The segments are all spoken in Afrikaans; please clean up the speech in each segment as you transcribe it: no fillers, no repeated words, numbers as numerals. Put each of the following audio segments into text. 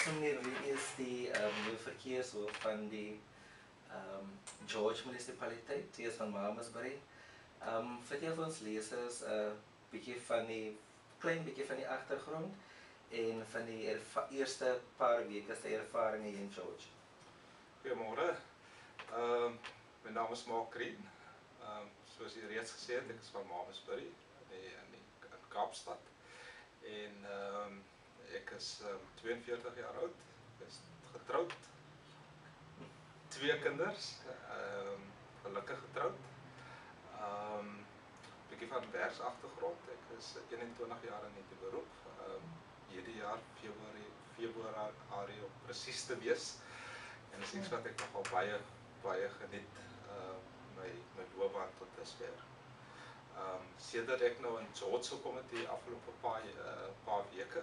So meneer, wie is die nieuwe verkeershoof van die George municipaliteit? Die is van Mamasbury. Vertel vir ons lezers een beetje van die, klein beetje van die achtergrond en van die eerste paar weken se ervaringen in George. Goedemorgen, mijn naam is Mark Green. Zoals u reeds gesê het, ek is van Mamasbury in Kaapstad. En ek is 42 jaar oud, ek is getrouwd, 2 kinders, gelukkig getrouwd. Bietjie van werksagtergrond, ek is 21 jaar in die beroep, hierdie jaar Februarie om presies te wees. En dis iets wat ek nogal baie geniet, my loopbaan tot dusver. Sedert ek nou in George gekom het die afgelope paar weke,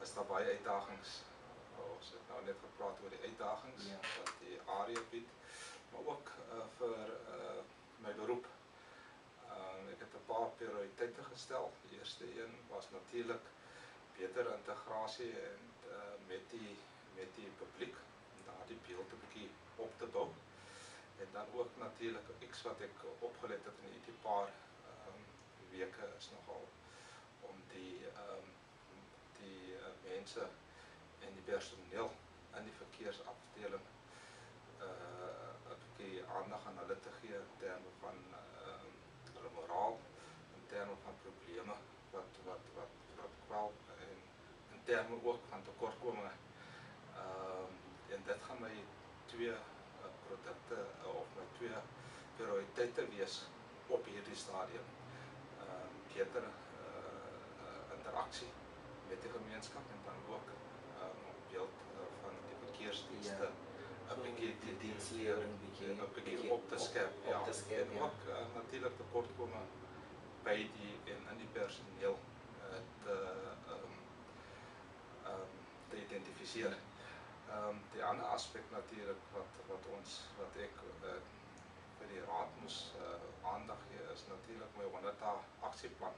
is daar baie uitdagings. Ons het nou net gepraat oor die uitdagings wat die area bied, maar ook vir my beroep. Ek het 'n paar prioriteite gestel. Die eerste een was natuurlik beter integrasie en met die publiek, om daardie beeld 'n bietjie op te bou. En dan ook natuurlik iets wat ek opgelet het in hierdie paar weke is nogal om die mense en die personeel in die verkeersafdeling 'n bietjie aandag aan hulle te gee in terme van hulle moraal, in terme van probleme wat kwel en in terme ook van tekortkominge. En dit gaan my 2 produkte of my 2 prioriteite wees op hierdie stadium. Beter interaksie met die gemeenskap en dan ook beeld van die verkeersdienste 'n bietjie die dienslewering bietjie op te skerp. En ook natuurlik tekortkominge by die en in die personeel te identifiseer. Die ander aspek natuurlik wat ek vir die raad moes aandag gee is natuurlik my 100-dae aksieplan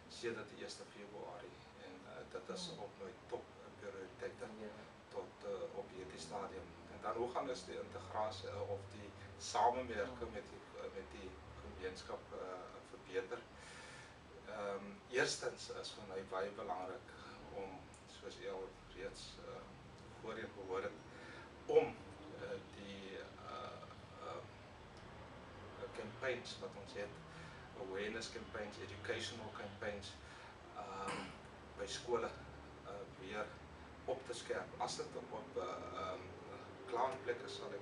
sedert die 1 Februarie en dit is op my top prioriteite tot op hierdie stadium. En dan hoe gaan ons die integrasie of die samewerking met die gemeenskap verbeter? Eerstens is vir my baie belangrik om, soos jy al reeds voorheen gehoor het, om die campaigns wat ons het, awareness campaigns, educational campaigns, by skole weer op te skerp. As dit op klaarplekke sal ek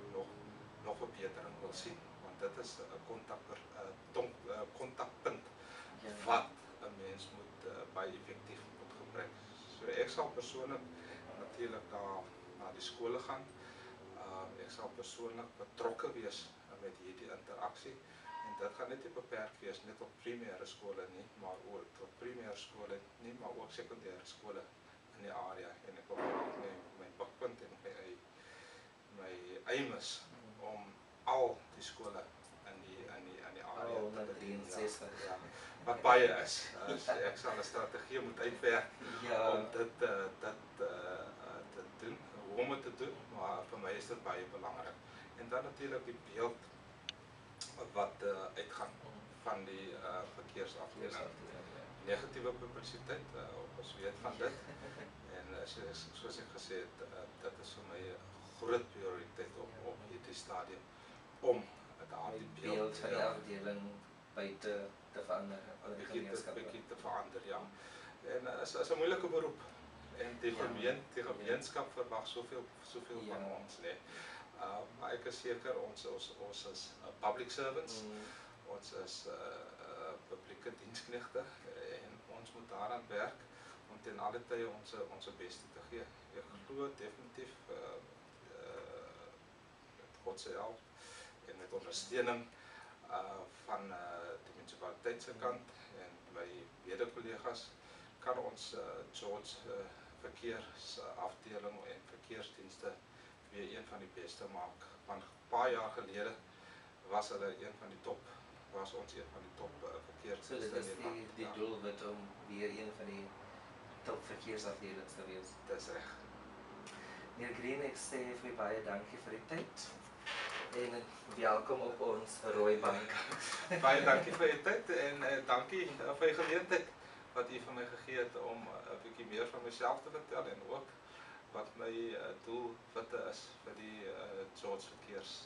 nog verbetering wil sien, want dit is 'n kontakpunt wat 'n mens moet baie effektief moet gebruik. So ek sal persoonlik natuurlik na die skole gaan. Ek sal persoonlik betrokke wees met hierdie interaksie. En dit gaan net nie beperk wees net op primêre skole nie, maar ook tot primêre skole nie, maar ook sekondêre skole in die area. En ek wil my bakpunt en my aim is om al die skole in die area te bedien. Wat baie is. Ek sal 'n strategie moet uitwerk om dit te doen, hoe om dit te doen, maar vir my is dit baie belangrik. En dan natuurlik die beeld wat uitgaan van die verkeersafdeling. Negatiewe publisiteit, ons weet van dit. En soos ek gesê het, dit is vir my 'n groot prioriteit op hierdie stadium om daardie beeld van die afdeling buite te verander, bietjie te verander, ja. En is 'n moeilike beroep. En die gemeenskap verwag soveel van ons, nee. Maar ek is seker ons is public servants, ons is publieke diensknegte en ons moet daaraan werk om ten alle tye ons beste te gee. Ek glo definitief met God se hulp en met ondersteuning van die munisipaliteit se kant en my mede-kollegas kan ons George verkeersafdeling en verkeersdienste weer een van die beste maak. Want 'n paar jaar gelede was ons een van die top verkeersdienste. So dit is die doelwit om weer een van die top verkeersafdelings te wees. Dis reg. Meneer Green, ek sê vir u baie dankie vir die tyd. En welkom op ons rooi bank. Baie dankie vir u tyd en dankie vir die geleentheid wat u vir my gegee het om 'n bietjie meer van myself te vertel en ook wat my doelwitte is vir die George Verkeers